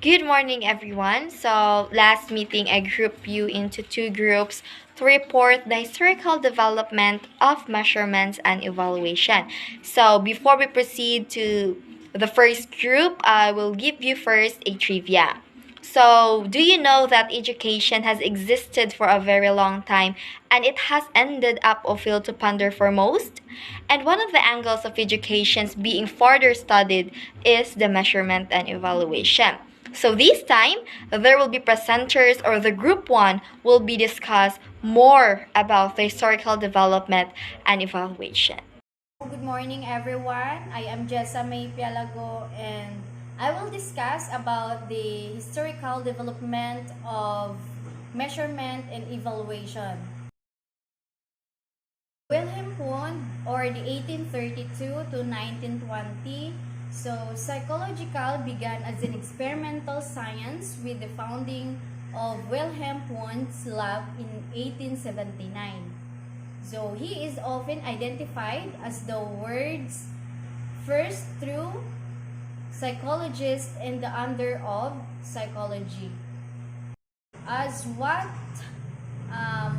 Good morning, everyone. So, last meeting, I grouped you into two groups to report the historical development of measurements and evaluation. So, before we proceed to the first group, I will give you first a trivia. So, do you know that education has existed for a very long time and it has ended up a field to ponder for most? And one of the angles of education being further studied is the measurement and evaluation. So this time, there will be presenters or the group one will be discuss more about the historical development and evaluation. Good morning everyone. I am Jessa May Pialago and I will discuss about the historical development of measurement and evaluation. Wilhelm Wundt, or the 1832 to 1920. So psychological began as an experimental science with the founding of Wilhelm Wundt's lab in 1879. So he is often identified as the world's first true psychologist and the under of psychology. As what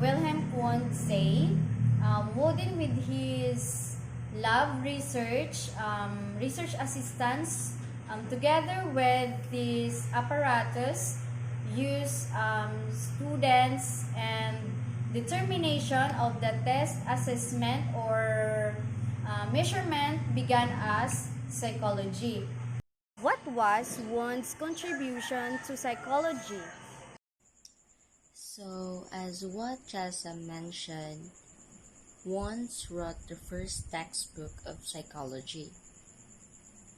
Wilhelm Wundt say, Wooden with his lab research assistants, together with this apparatus, use students and determination of the test assessment or measurement began as psychology. What was Wundt's contribution to psychology? So, as what Jessa mentioned, Wundt wrote the first textbook of psychology,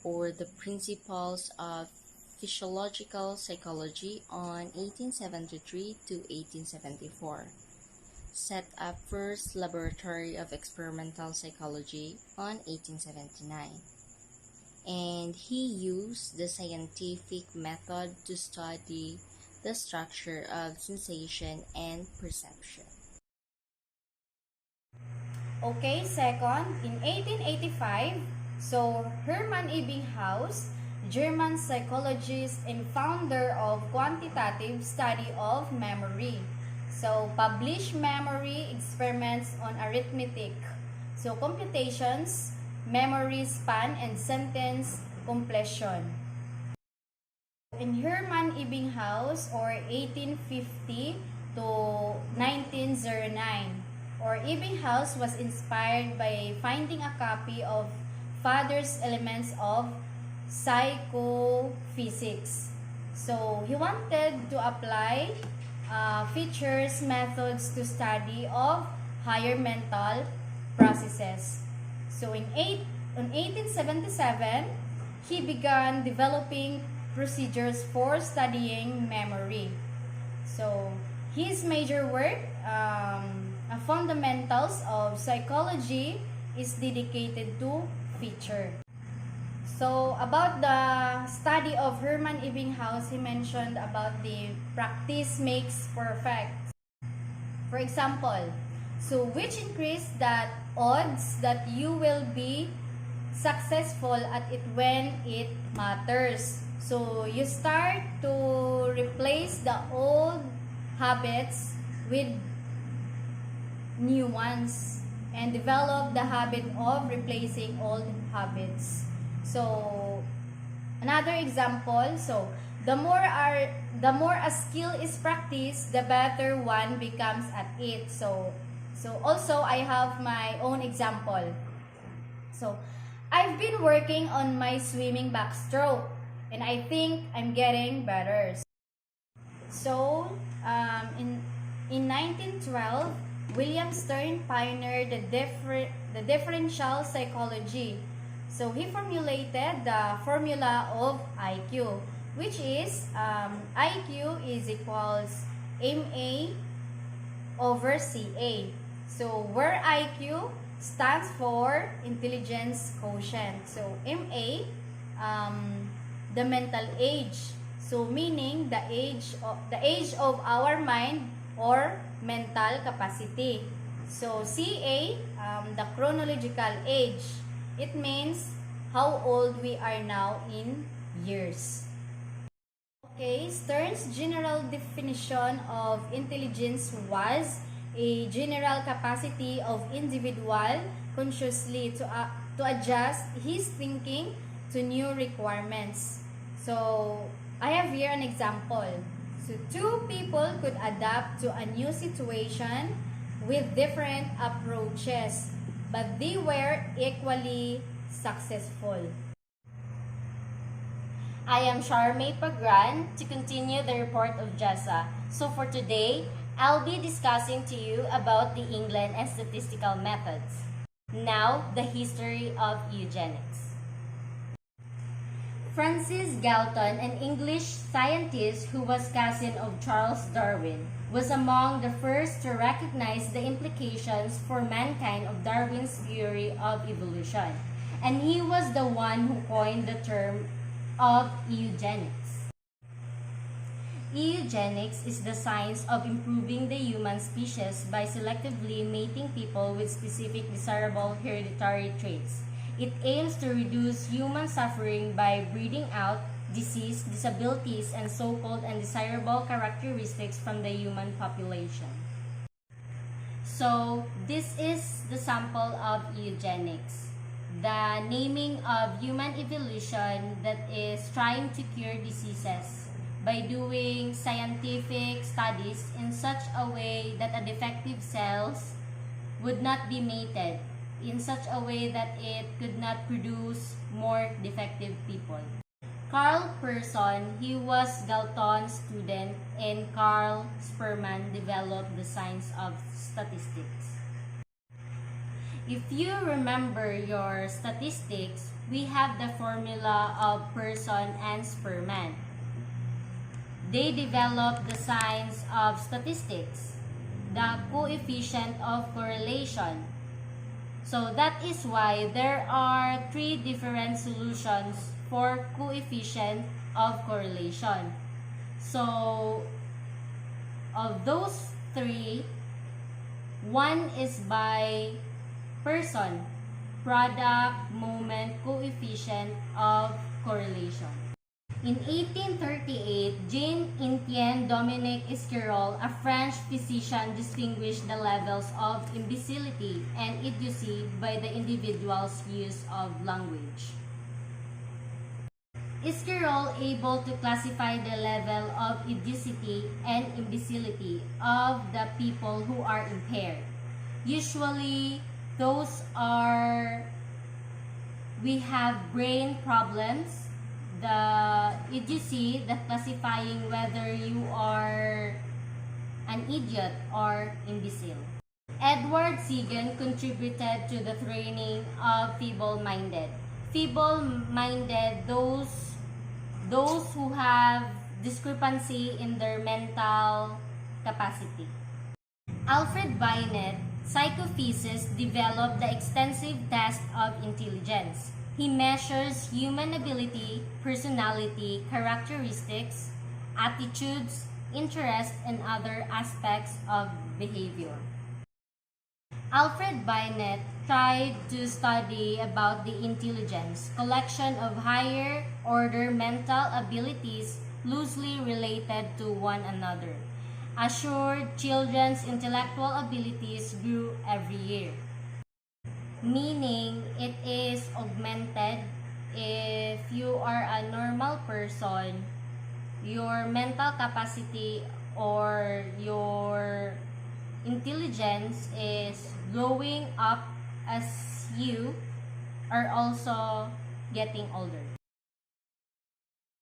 or the Principles of Physiological Psychology on 1873 to 1874, set up first laboratory of experimental psychology on 1879, and he used the scientific method to study the structure of sensation and perception. Okay, second, in 1885, so Hermann Ebbinghaus, German psychologist and founder of quantitative study of memory. So, published memory experiments on arithmetic. So, computations, memory span, and sentence completion. In Hermann Ebbinghaus, or 1850 to 1909, or Ebbinghaus was inspired by finding a copy of Father's Elements of Psychophysics. So, he wanted to apply features, methods to study of higher mental processes. So, in 1877, he began developing procedures for studying memory. So, his major work, Fundamentals of Psychology, is dedicated to feature. So, about the study of Hermann Ebbinghaus, he mentioned about the practice makes perfect. For example, so which increase that odds that you will be successful at it when it matters. So, you start to replace the old habits with new ones and develop the habit of replacing old habits. So, another example, so the more a skill is practiced, the better one becomes at it. So also I have my own example. So, I've been working on my swimming backstroke and I think I'm getting better. So, in 1912, William Stern pioneered the differential psychology. So, he formulated the formula of IQ, which is IQ is equals MA over CA. So, where IQ stands for intelligence quotient. So, MA, the mental age. So, meaning the age of our mind or mental capacity. So, CA, the chronological age. It means how old we are now in years. Okay, Stern's general definition of intelligence was a general capacity of individual consciously to adjust his thinking to new requirements. So, I have here an example. So, two people could adapt to a new situation with different approaches, but they were equally successful. I am Charmaine Pagran to continue the report of JESA. So for today, I'll be discussing to you about the England and statistical methods. Now, the history of eugenics. Francis Galton, an English scientist who was cousin of Charles Darwin, was among the first to recognize the implications for mankind of Darwin's theory of evolution. And he was the one who coined the term of eugenics. Eugenics is the science of improving the human species by selectively mating people with specific desirable hereditary traits. It aims to reduce human suffering by breeding out disease, disabilities, and so-called undesirable characteristics from the human population. So, this is the sample of eugenics. The naming of human evolution that is trying to cure diseases by doing scientific studies in such a way that a defective cells would not be mated, in such a way that it could not produce more defective people. Carl Person, he was Galton's student, and Carl Sperman developed the science of statistics. If you remember your statistics, we have the formula of Person and Sperman. They developed the science of statistics, the coefficient of correlation. So that is why there are three different solutions for coefficient of correlation. So of those three, one is by Person, product, moment, coefficient of correlation. In 1838, Jean-Étienne Dominique Esquirol, a French physician, distinguished the levels of imbecility and idiocy by the individual's use of language. Esquirol able to classify the level of idiocy and imbecility of the people who are impaired. Usually, those are, we have brain problems. The idiocy, the classifying whether you are an idiot or imbecile. Edward Segan contributed to the training of feeble-minded. Feeble-minded, those who have discrepancy in their mental capacity. Alfred Binet, psychophysicist, developed the extensive test of intelligence. He measures human ability, personality, characteristics, attitudes, interests, and other aspects of behavior. Alfred Binet tried to study about the intelligence, collection of higher order mental abilities loosely related to one another. Assured children's intellectual abilities grew every year, meaning it is augmented. If you are a normal person, your mental capacity or your intelligence is growing up as you are also getting older.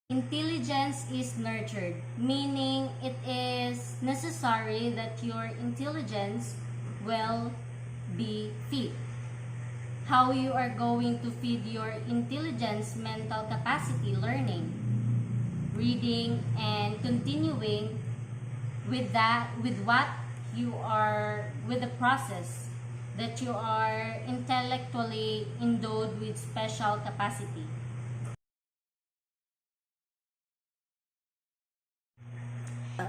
Intelligence is nurtured, meaning it is necessary that your intelligence will be fed. How you are going to feed your intelligence, mental capacity, learning, reading, and continuing with what you are, with the process that you are intellectually endowed with special capacity.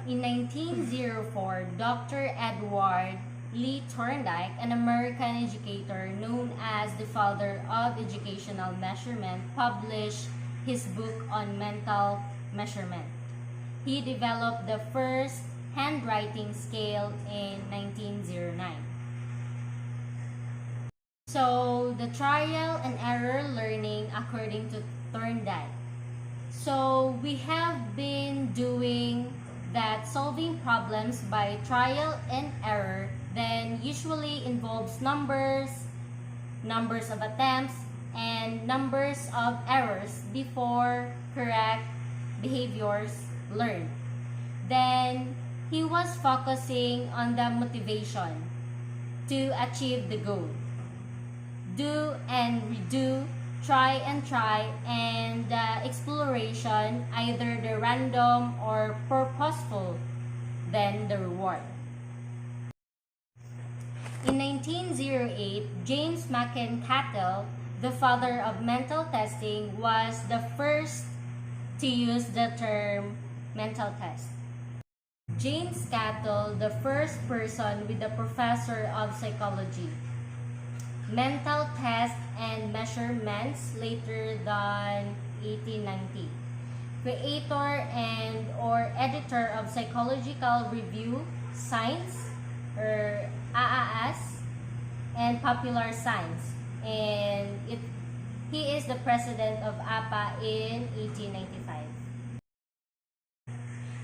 In 1904, Dr. Edward Lee Thorndike, an American educator known as the father of educational measurement, published his book on mental measurement. he developed the first handwriting scale in 1909. So, the trial and error learning according to Thorndike. So, we have been doing that solving problems by trial and error then usually involves numbers, numbers of attempts, and numbers of errors before correct behaviors learned. Then, he was focusing on the motivation to achieve the goal. Do and redo, try, and the exploration, either the random or purposeful, then the reward. In 1908, James McEntire, the father of mental testing, was the first to use the term mental test. James Cattell, the first person with the professor of psychology. Mental tests and measurements later than 1890. Creator and or editor of Psychological Review, Science, or AAS, and Popular Science. And he is the president of APA in 1895.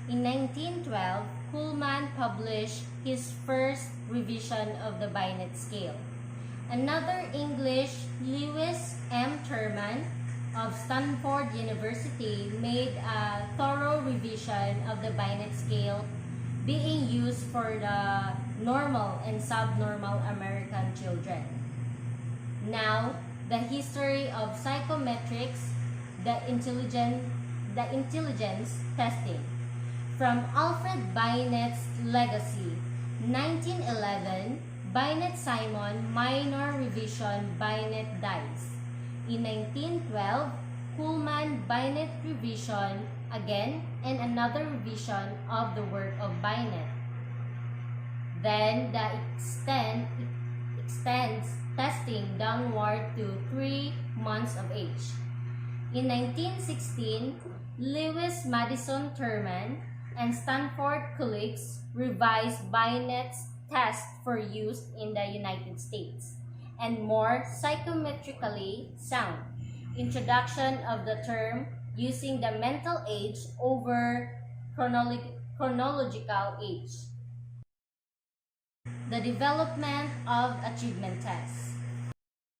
In 1912, Kuhlman published his first revision of the Binet scale. Another English, Lewis M. Terman of Stanford University, made a thorough revision of the Binet scale being used for the normal and subnormal American children. Now, the history of psychometrics, the intelligence testing. From Alfred Binet's Legacy, 1911, Binet Simon, Minor Revision, Binet Dice. In 1912, Kuhlman, Binet Revision, again, and another revision of the work of Binet. Then, the extends testing downward to 3 months of age. In 1916, Lewis Madison Terman and Stanford colleagues revised Binet's test for use in the United States, and more psychometrically sound introduction of the term using the mental age over chronological age. The development of achievement tests.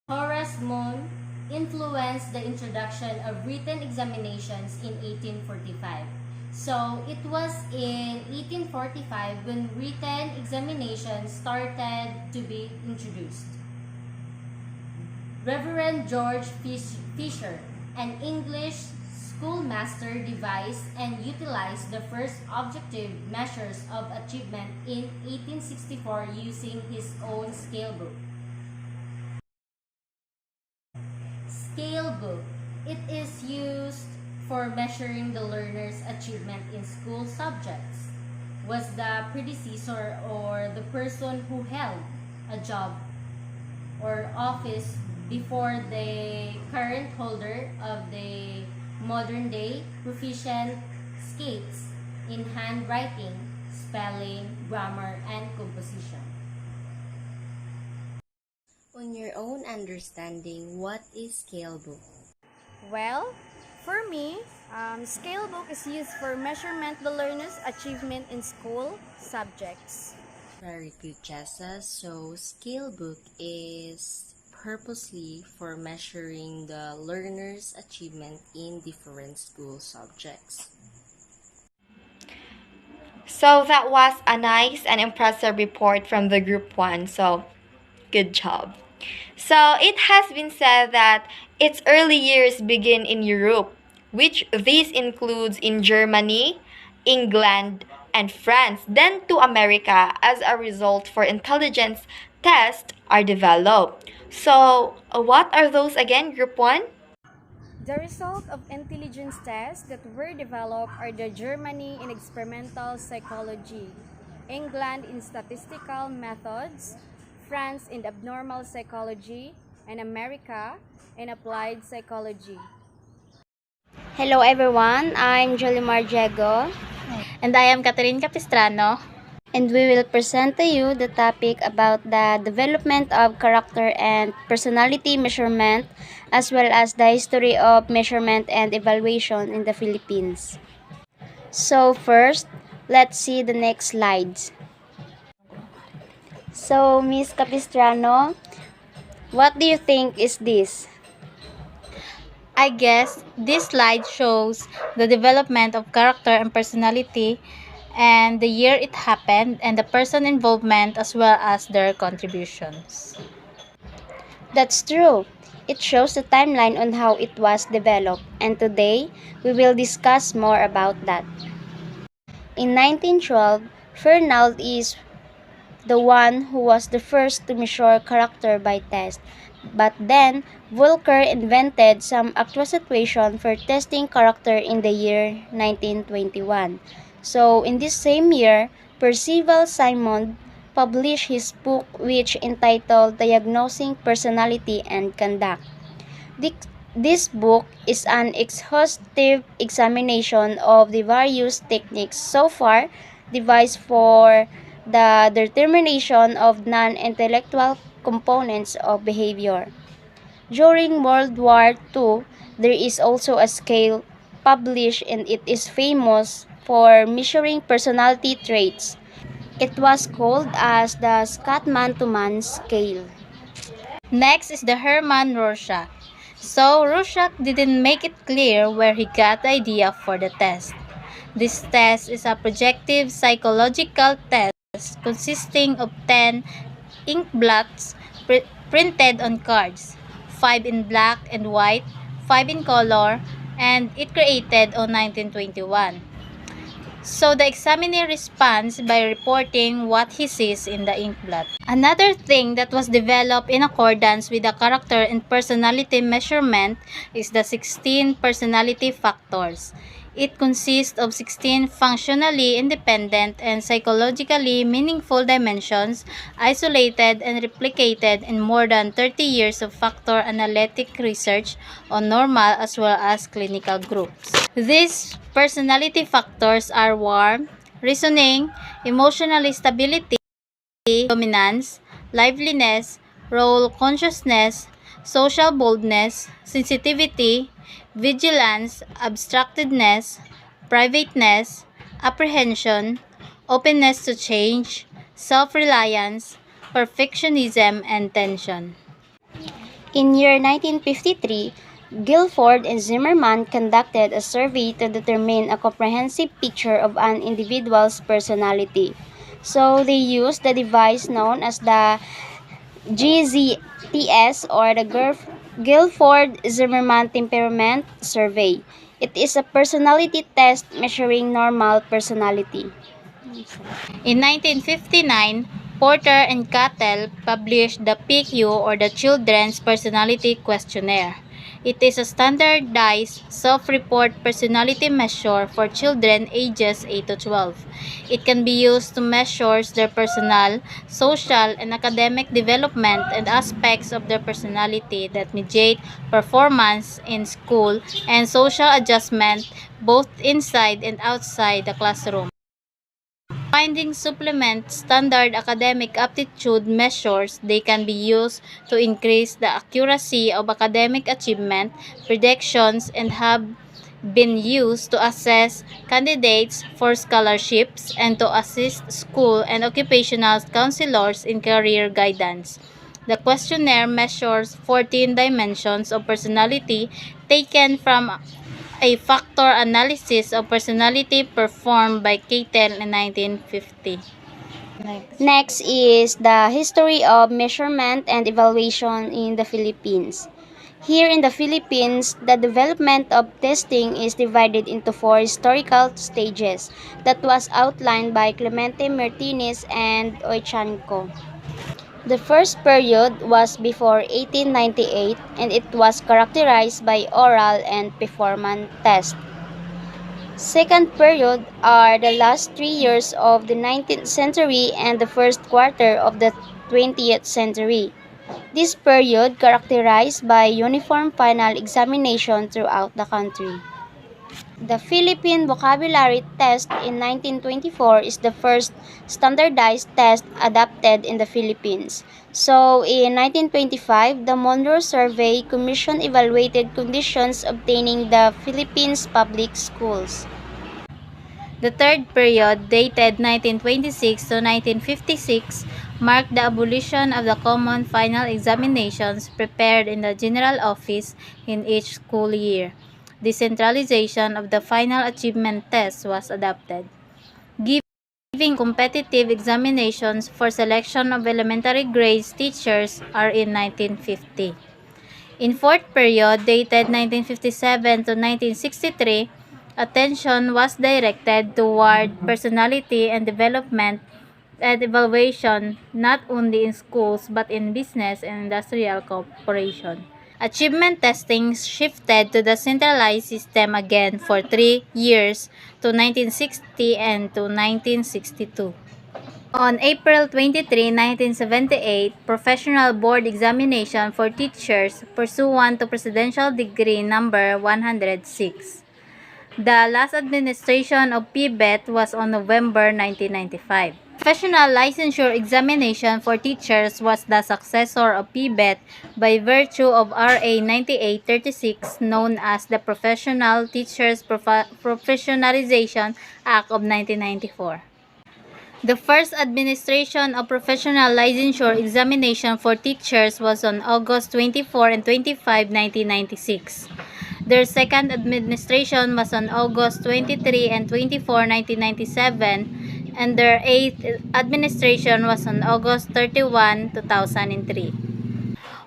Horace Mann influenced the introduction of written examinations in 1845. So, it was in 1845 when written examinations started to be introduced. Reverend George Fisher, an English schoolmaster, devised and utilized the first objective measures of achievement in 1864 using his own scale book. Scale book. It is used for measuring the learner's achievement in school subjects, was the predecessor or the person who held a job or office before the current holder of the modern day proficient skates in handwriting, spelling, grammar, and composition. On your own understanding, what is scale book? Well, for me, scale book is used for measurement the learner's achievement in school subjects. Very good, Jessa. So, scale book is purposely for measuring the learner's achievement in different school subjects. So that was a nice and impressive report from the group 1. So good job. So it has been said that its early years begin in Europe, which this includes in Germany, England, and France, then to America as a result for intelligence tests are developed. So what are those again, group 1? The result of intelligence tests that were developed are the Germany in experimental psychology, England in statistical methods, France in abnormal psychology, and America in applied psychology. Hello everyone, I'm Jolimar Diego. Hi And I am Catherine Capistrano. And we will present to you the topic about the development of character and personality measurement, as well as the history of measurement and evaluation in the Philippines. So first, let's see the next slides. So, Miss Capistrano, what do you think is this? I guess this slide shows the development of character and personality and the year it happened and the person involvement as well as their contributions. That's true. It shows the timeline on how it was developed, and today we will discuss more about that. In 1912, Fernald is the one who was the first to measure character by test. But then, Volcker invented some actuation for testing character in the year 1921. So, in this same year, Percival Simon published his book which entitled Diagnosing Personality and Conduct. This book is an exhaustive examination of the various techniques so far devised for the determination of non-intellectual components of behavior. During World War II, there is also a scale published and it is famous for measuring personality traits. It was called as the Scott-Man-to-Man scale. Next is the Hermann Rorschach. So Rorschach didn't make it clear where he got the idea for the test. This test is a projective psychological test consisting of 10 ink blots printed on cards, 5 in black and white, 5 in color, and it created on 1921. So the examiner responds by reporting what he sees in the inkblot. Another thing that was developed in accordance with the character and personality measurement is the 16 personality factors. It consists of 16 functionally independent and psychologically meaningful dimensions isolated and replicated in more than 30 years of factor analytic research on normal as well as clinical groups. These personality factors are warmth, reasoning, emotional stability, dominance, liveliness, role consciousness, social boldness, sensitivity, vigilance, abstractedness, privateness, apprehension, openness to change, self-reliance, perfectionism, and tension. In year 1953, Guilford and Zimmermann conducted a survey to determine a comprehensive picture of an individual's personality. So they used the device known as the GZTS or the Guilford-Zimmermann Temperament Survey. It is a personality test measuring normal personality. In 1959, Porter and Cattell published the PQ or the Children's Personality Questionnaire. It is a standardized self-report personality measure for children ages 8 to 12. It can be used to measure their personal, social, and academic development and aspects of their personality that mediate performance in school and social adjustment both inside and outside the classroom. Findings supplement standard academic aptitude measures. They can be used to increase the accuracy of academic achievement predictions and have been used to assess candidates for scholarships and to assist school and occupational counselors in career guidance. The questionnaire measures 14 dimensions of personality taken from a factor analysis of personality performed by Cattell in 1950. Next is the history of measurement and evaluation in the Philippines. Here in the Philippines, the development of testing is divided into four historical stages that was outlined by Clemente Martinez and Oichanco. The first period was before 1898 and it was characterized by oral and performance tests. Second period are the last 3 years of the 19th century and the first quarter of the 20th century. This period characterized by uniform final examination throughout the country. The Philippine Vocabulary Test in 1924 is the first standardized test adopted in the Philippines. So, in 1925, the Monroe Survey Commission evaluated conditions obtaining the Philippines public schools. The third period, dated 1926 to 1956, marked the abolition of the common final examinations prepared in the General Office in each school year. Decentralization of the final achievement test was adopted, giving competitive examinations for selection of elementary grades teachers are in 1950. In fourth period, dated 1957 to 1963, attention was directed toward personality and development and evaluation not only in schools but in business and industrial corporation. Achievement testing shifted to the centralized system again for 3 years to 1960 and to 1962. On April 23, 1978, professional board examination for teachers pursuant to Presidential Decree number 106. The last administration of PBET was on November 1995. Professional licensure examination for teachers was the successor of PBET by virtue of RA 9836 known as the Professional Teachers Professionalization Act of 1994. The first administration of professional licensure examination for teachers was on August 24 and 25, 1996. Their second administration was on August 23 and 24, 1997, and their eighth administration was on August 31, 2003.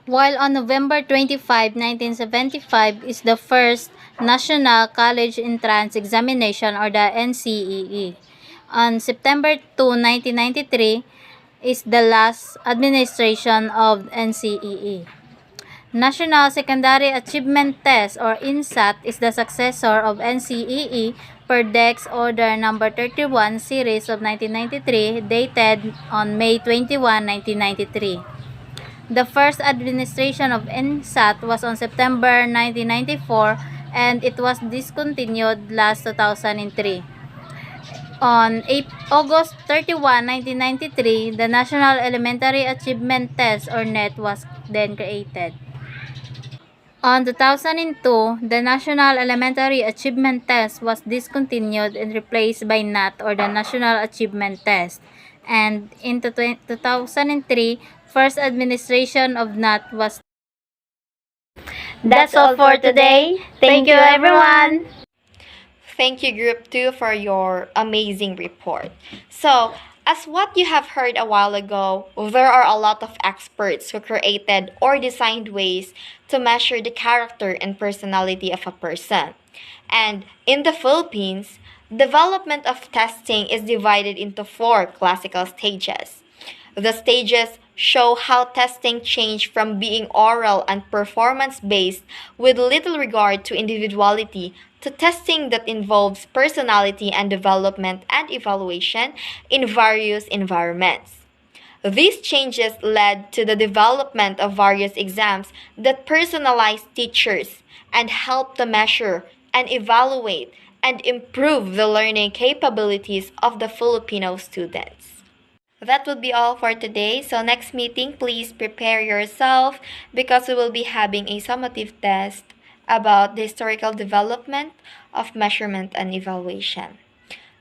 While on November 25, 1975 is the first National College Entrance Examination or the NCEE. On September 2, 1993 is the last administration of NCEE. National Secondary Achievement Test or INSAT is the successor of NCEE per Dex Order number 31 series of 1993 dated on May 21, 1993. The first administration of INSAT was on September 1994 and it was discontinued last 2003. On August 31, 1993, the National Elementary Achievement Test or NET was then created. On 2002, the National Elementary Achievement Test was discontinued and replaced by NAT or the National Achievement Test. And in 2003, first administration of NAT was. That's all for today. Thank you, everyone. Thank you, Group 2, for your amazing report. So, as what you have heard a while ago, there are a lot of experts who created or designed ways to measure the character and personality of a person. And in the Philippines, development of testing is divided into four classical stages. The stages show how testing changed from being oral and performance based with little regard to individuality to testing that involves personality and development and evaluation in various environments. These changes led to the development of various exams that personalize teachers and help to measure and evaluate and improve the learning capabilities of the Filipino students. That would be all for today. So next meeting, please prepare yourself because we will be having a summative test about the historical development of measurement and evaluation.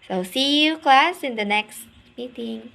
So see you class in the next meeting.